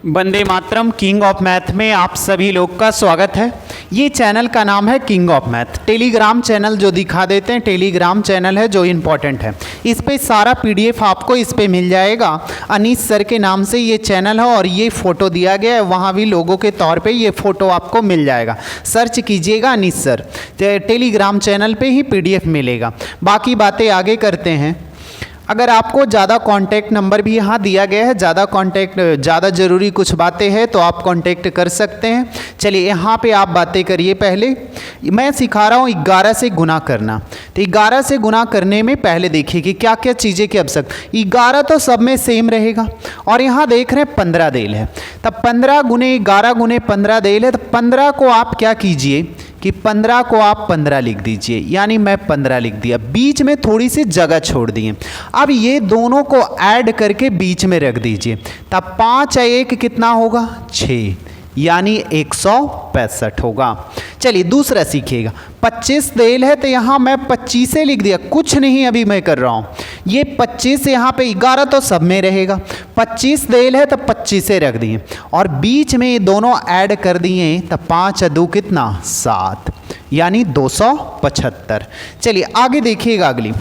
Vande Mataram. King of math में आप सभी लोग का स्वागत है। ये चैनल का नाम है king of math. Telegram channel जो दिखा देते हैं, टेलीग्राम चैनल है जो इम्पोर्टेंट है। इस पे सारा पीडीएफ आपको इस पे मिल जाएगा। अनीस सर के नाम से ये चैनल है और ये फ़ोटो दिया गया है, वहाँ भी लोगों के तौर पे ये फ़ोटो आपको मिल जाएगा। सर्च कीजिएगा अनीस सर, टेलीग्राम चैनल पे ही पीडीएफ मिलेगा। बाकी बातें आगे करते हैं। अगर आपको ज़्यादा कांटेक्ट नंबर भी यहाँ दिया गया है, ज़्यादा ज़रूरी कुछ बातें हैं तो आप कांटेक्ट कर सकते हैं। चलिए यहाँ पे आप बातें करिए। पहले मैं सिखा रहा हूँ 11 से गुना करना। तो 11 से गुना करने में पहले देखिए कि क्या क्या चीज़ें की आवश्यकता। 11 तो सब में सेम रहेगा और यहाँ देख रहे हैं 15 देल है, तब 15 गुने 11 गुने 15 देल है। तो 15 को आप क्या कीजिए कि 15 को आप 15 लिख दीजिए, यानी मैं 15 लिख दिया। बीच में थोड़ी सी जगह छोड़ दिए। अब ये दोनों को ऐड करके बीच में रख दीजिए। तब 5 1 कितना होगा 6, यानी 165 होगा। चलिए दूसरा सीखिएगा। 25 देल है तो यहाँ मैं 25 लिख दिया, कुछ नहीं अभी मैं कर रहा हूँ। ये 25 यहाँ पे 11 तो सब में रहेगा। 25 देल है तो 25 रख दिए और बीच में ये दोनों ऐड कर दिए। तो 5 2 कितना 7, यानी 275। चलिए आगे देखिएगा। अगली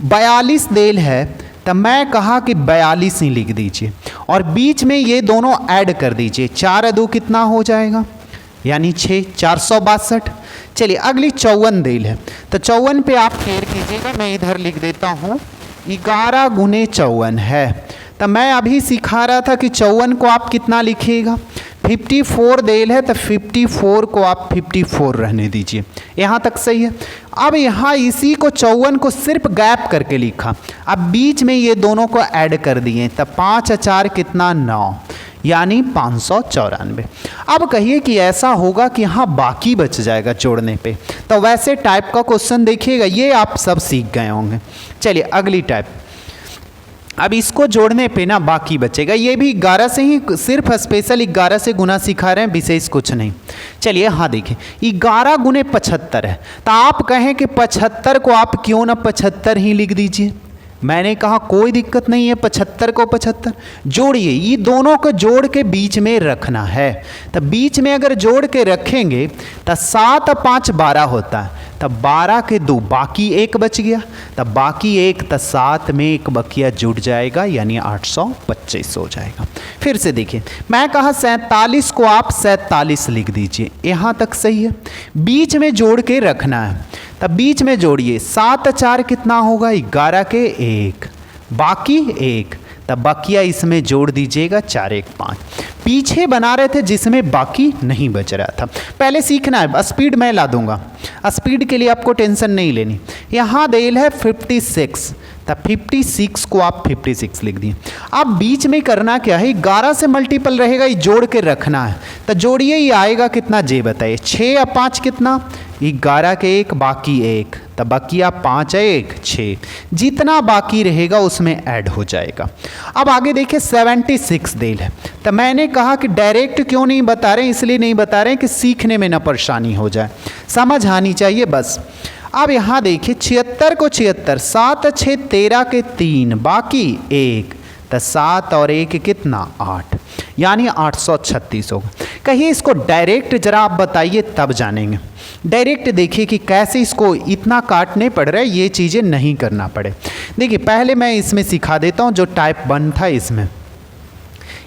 42 देल है तब मैं कहा कि 42 ही लिख दीजिए और बीच में ये दोनों ऐड कर दीजिए। 4 2 कितना हो जाएगा, यानी 6, 462। चलिए अगली 54 देल है तो 54 पे आप फेर कीजिएगा। मैं इधर लिख देता हूँ 11 गुने 54 है। तो मैं अभी सिखा रहा था कि 54 को आप कितना लिखिएगा। 54 देल है तो 54 को आप 54 रहने दीजिए। यहाँ तक सही है। अब यहाँ इसी को 54 को सिर्फ गैप करके लिखा। अब बीच में ये दोनों को ऐड कर दिए। तब 5 4 कितना 9, यानी 594। अब कहिए कि ऐसा होगा कि यहाँ बाकी बच जाएगा जोड़ने पे। तो वैसे टाइप का क्वेश्चन देखिएगा, ये आप सब सीख गए होंगे। चलिए अगली टाइप। अब इसको जोड़ने पे ना बाकी बचेगा। ये भी 11 से ही, सिर्फ स्पेशल 11 से गुना सिखा रहे हैं, विशेष कुछ नहीं। चलिए हाँ देखिए 11 गुने 75 है। तो आप कहें कि 75 को आप क्यों ना 75 ही लिख दीजिए। मैंने कहा कोई दिक्कत नहीं है, 75 को 75 जोड़िए। ये दोनों को जोड़ के बीच में रखना है। तो बीच में अगर जोड़ के रखेंगे तो 7 5 12 होता है। तब 12 के 2 बाकी 1 बच गया। तब बाकी 1 तो 7 में 1 बकिया जुड़ जाएगा, यानी 825 हो जाएगा। फिर से देखिए, मैं कहा 47 को आप 47 लिख दीजिए। यहाँ तक सही है। बीच में जोड़ के रखना है। तब बीच में जोड़िए। 7 4 कितना होगा 11 के 1, बाकी 1। तब बकिया इसमें जोड़ दीजिएगा 4 1 5। पीछे बना रहे थे जिसमें बाकी नहीं बच रहा था। पहले सीखना है, स्पीड मैं ला दूंगा। स्पीड के लिए आपको टेंशन नहीं लेनी। यहाँ देल है 56, तब 56 को आप 56 लिख दिए। अब बीच में करना क्या है, 11 से मल्टीपल रहेगा, ये जोड़ के रखना है। तो जोड़िए, ये आएगा कितना जे बताइए। 6 और 5 कितना 11 के 1 बाकी 1। तब बकिया 5 1 6, जितना बाकी रहेगा उसमें ऐड हो जाएगा। अब आगे देखिए 76 देल है। तो मैंने कहा कि डायरेक्ट क्यों नहीं बता रहे, इसलिए नहीं बता रहे कि सीखने में ना परेशानी हो जाए, समझ आनी चाहिए बस। अब यहाँ देखिए 76 को 76, 7 6 13 के 3 बाकी 1। तो 7 और 1 कितना 8, यानी 836 होगा। कहिए इसको डायरेक्ट जरा आप बताइए, तब जानेंगे। डायरेक्ट देखिए कि कैसे इसको इतना काटने पड़ रहा है, ये चीज़ें नहीं करना पड़े। देखिए पहले मैं इसमें सिखा देता हूँ जो टाइप 1 था।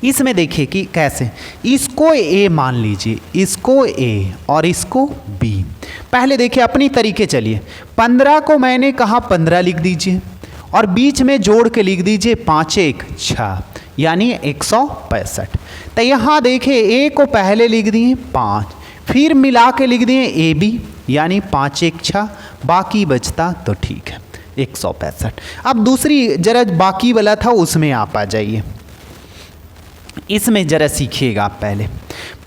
इसमें देखिए कि कैसे। इसको ए मान लीजिए, इसको ए और इसको बी। पहले देखिए अपनी तरीके चलिए। 15 को मैंने कहा 15 लिख दीजिए और बीच में जोड़ के लिख दीजिए 5 1 6, यानी 165। तो यहाँ देखिए ए को पहले लिख दिए 5, फिर मिला के लिख दिए ए बी, यानी 5 1 6, बाकी बचता तो ठीक है 165। अब दूसरी जरा बाकी वाला था उसमें आप आ जाइए। इसमें जरा सीखिएगा आप। पहले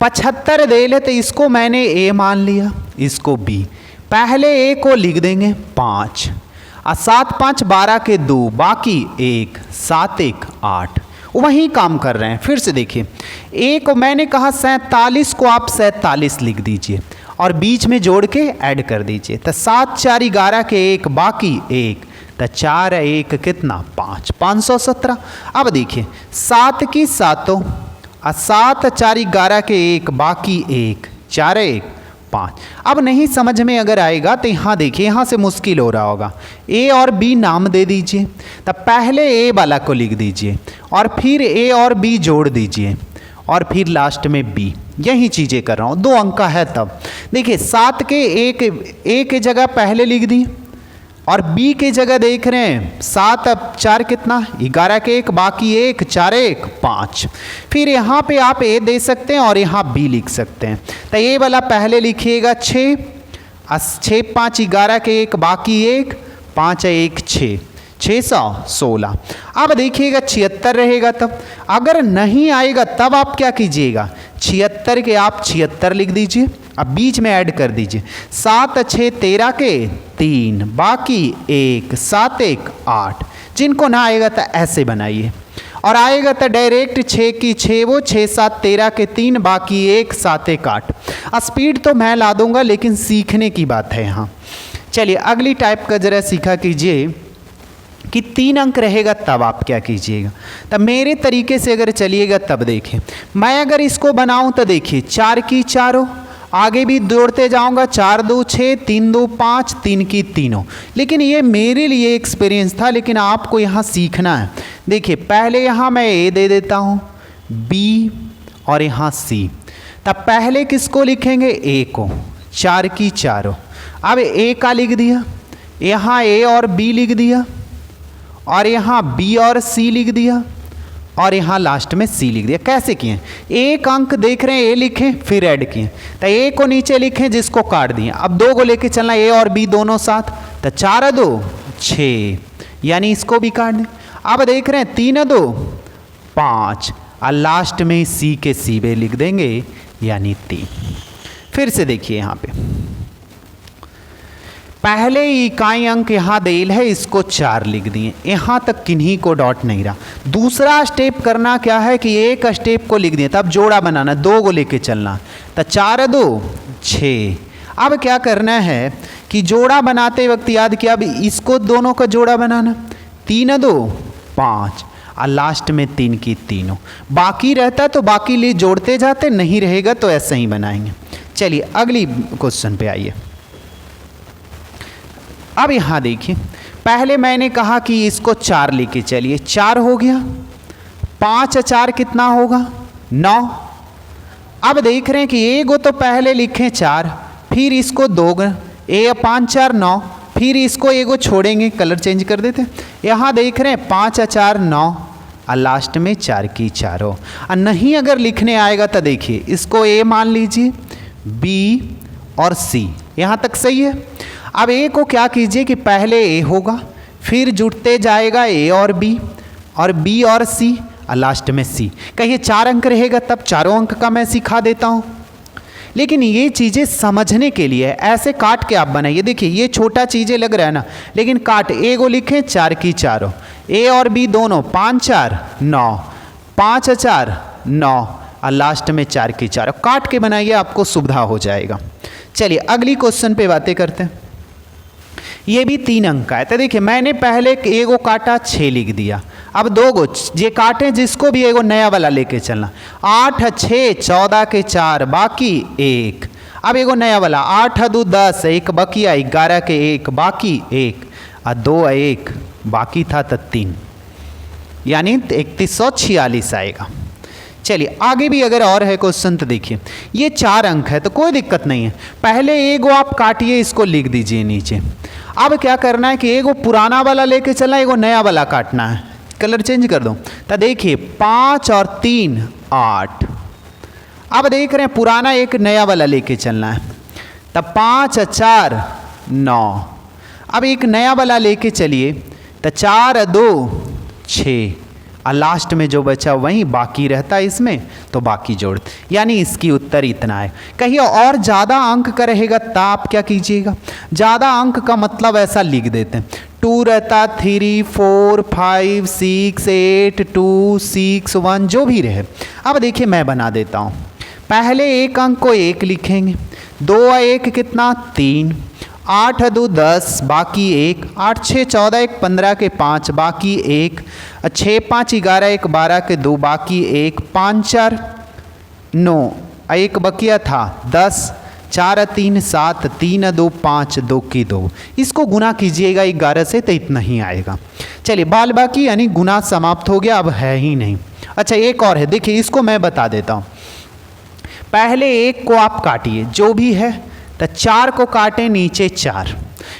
75 देल है तो इसको मैंने ए मान लिया, इसको बी। पहले ए को लिख देंगे 5 और 7 5 12 के 2 बाकी 1, 7 1 8। वहीं काम कर रहे हैं। फिर से देखिए, ए को मैंने कहा 47 को आप 47 लिख दीजिए और बीच में जोड़ के ऐड कर दीजिए। तो 7 4 11 के 1 बाकी 1। तो 4 1 कितना 5, 517। अब देखिए 7 की 7 और 7 4 11 के 1 बाकी 1 4 1 5। अब नहीं समझ में अगर आएगा तो यहाँ देखिए, यहाँ से मुश्किल हो रहा होगा। ए और बी नाम दे दीजिए, तब पहले ए वाला को लिख दीजिए और फिर ए और बी जोड़ दीजिए और फिर लास्ट में बी। यही चीज़ें कर रहा हूँ, 2 अंक का है। तब देखिए 7 के ए के जगह पहले लिख दिए और बी के जगह देख रहे हैं 7 अब 4 कितना 11 के 1 बाकी 1 4 1 5। फिर यहाँ पे आप ए दे सकते हैं और यहाँ बी लिख सकते हैं। तो ए वाला पहले लिखिएगा 6 6 5 11 के 1 बाकी 1 5 1 6 616। अब देखिएगा 76 रहेगा। तब अगर नहीं आएगा तब आप क्या कीजिएगा, 76 के आप 76 लिख दीजिए, अब बीच में ऐड कर दीजिए 7 6 13 के 3 बाकी 1 7 1 8। जिनको ना आएगा तो ऐसे बनाइए और आएगा तो डायरेक्ट 6 की 6 वो 6 7 13 के 3 बाकी 1 7 1 8। स्पीड तो मैं ला दूंगा लेकिन सीखने की बात है यहाँ। चलिए अगली टाइप का जरा सीखा कीजिए कि 3 अंक रहेगा तब आप क्या कीजिएगा। तब मेरे तरीके से अगर चलिएगा तब देखिए, मैं अगर इसको बनाऊं तो देखिए 4 की 4 आगे भी जोड़ते जाऊंगा 4 2 6 3 2 5 3 की 3। लेकिन ये मेरे लिए एक्सपीरियंस था, लेकिन आपको यहाँ सीखना है। देखिए पहले यहाँ मैं ए दे देता हूँ, बी और यहाँ सी। तब पहले किसको लिखेंगे, ए को, 4 की 4। अब ए का लिख दिया, यहाँ ए और बी लिख दिया और यहाँ बी और सी लिख दिया और यहाँ लास्ट में सी लिख दिया। कैसे किए, एक अंक देख रहे हैं ए लिखें फिर ऐड किए, तो ए को नीचे लिखें जिसको काट दिए। अब 2 को लेके चलना, ए और बी दोनों साथ, तो 4 2 6 यानी इसको भी काट दें। अब देख रहे हैं 3 2 5 और लास्ट में सी के सीबे लिख देंगे यानी 3। फिर से देखिए यहाँ पे पहले इकाई अंक यहाँ देल है, इसको 4 लिख दिए, यहाँ तक किन्हीं को डॉट नहीं रहा। दूसरा स्टेप करना क्या है कि एक स्टेप को लिख दिए, तब जोड़ा बनाना, 2 को लेके चलना, तो 4 2 6। अब क्या करना है कि जोड़ा बनाते वक्त याद किया, अब इसको दोनों का जोड़ा बनाना, 3 2 5 और लास्ट में 3 की 3। बाकी रहता तो बाकी लिए जोड़ते जाते, नहीं रहेगा तो ऐसे ही बनाएंगे। चलिए अगली क्वेश्चन पे आइए। अब यहाँ देखिए पहले मैंने कहा कि इसको 4 लेके चलिए, 4 हो गया, 5 4 कितना होगा 9। अब देख रहे हैं कि ए को तो पहले लिखें 4, फिर इसको 2 ए 5 4 9, फिर इसको ए को छोड़ेंगे, कलर चेंज कर देते हैं। यहाँ देख रहे हैं 5 4 9 और लास्ट में 4 की 4 हो। और नहीं अगर लिखने आएगा तो देखिए इसको ए मान लीजिए, बी और सी, यहाँ तक सही है। अब ए को क्या कीजिए कि पहले ए होगा, फिर जुड़ते जाएगा ए और बी और सी और लास्ट में सी। कहिए 4 अंक रहेगा, तब 4 अंक का मैं सिखा देता हूँ। लेकिन ये चीज़ें समझने के लिए ऐसे काट के आप बनाइए। देखिए ये छोटा चीज़ें लग रहा है ना, लेकिन काट, ए को लिखें 4 की 4, ए और बी दोनों 5 4 9, 5 4 9 और लास्ट में 4 की 4। काट के बनाइए, आपको सुविधा हो जाएगा। चलिए अगली क्वेश्चन पे बातें करते हैं। ये भी 3 अंक का है, तो देखिए मैंने पहले ए को काटा 6 लिख दिया, अब 2 को ये काटें जिसको भी एगो नया वाला लेके चलना, 8 6 14 के 4 बाकी 1। अब एगो नया वाला 8 2 10 1 बकिया 11 के 1 बाकी 1 और 2 1 बाकी था तो 3 यानी 3146 आएगा। चलिए आगे भी अगर और है क्वेश्चन तो देखिए ये 4 अंक है तो कोई दिक्कत नहीं है। पहले एगो आप काटिए, इसको लिख दीजिए नीचे। अब क्या करना है कि एगो पुराना वाला लेके चलना, एगो नया वाला काटना है। कलर चेंज कर दो तो देखिए 5 और 3 8। अब देख रहे हैं पुराना एक नया वाला लेके चलना है, तब 5 4 9। अब एक नया वाला लेके चलिए तो 4 2 6 और लास्ट में जो बचा वहीं बाकी रहता है इसमें, तो बाकी जोड़, यानी इसकी उत्तर इतना है। कहिए और ज़्यादा अंक का रहेगा तब आप क्या कीजिएगा, ज़्यादा अंक का मतलब ऐसा लिख देते हैं, 2 रहता 3 4 5 6 8 2 6 1 जो भी रहे। अब देखिए मैं बना देता हूँ, पहले एक अंक को 1 लिखेंगे, 2 1 कितना 3, 8 2 10 बाकी 1, 8 6 14 1 15 के 5 बाकी 1, 6 5 11 1 12 के 2 बाकी 1, 5 4 9, एक बकिया था 10, 4 3 7, 3 2 5, 2 की 2। इसको गुना कीजिएगा 11 से तो इतना ही आएगा। चलिए बाल बाकी यानी गुना समाप्त हो गया, अब है ही नहीं। अच्छा एक और है, देखिए इसको मैं बता देता हूँ। पहले 1 को आप काटिए जो भी है, तो 4 को काटें नीचे 4।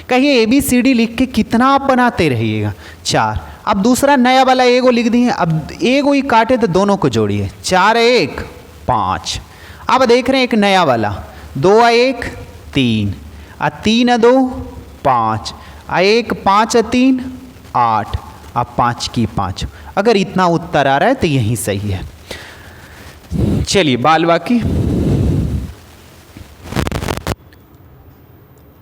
कहिए ABCD लिख के कितना आप बनाते रहिएगा, 4। अब दूसरा नया वाला एगो लिख दिए, अब एगो ही काटे तो दोनों को जोड़िए, 4 1 5। अब देख रहे हैं एक नया वाला, 2 1 3, 3 2 5, 1 5 3 8, अब 5 की 5। अगर इतना उत्तर आ रहा है तो यही सही है। चलिए बाल बाकी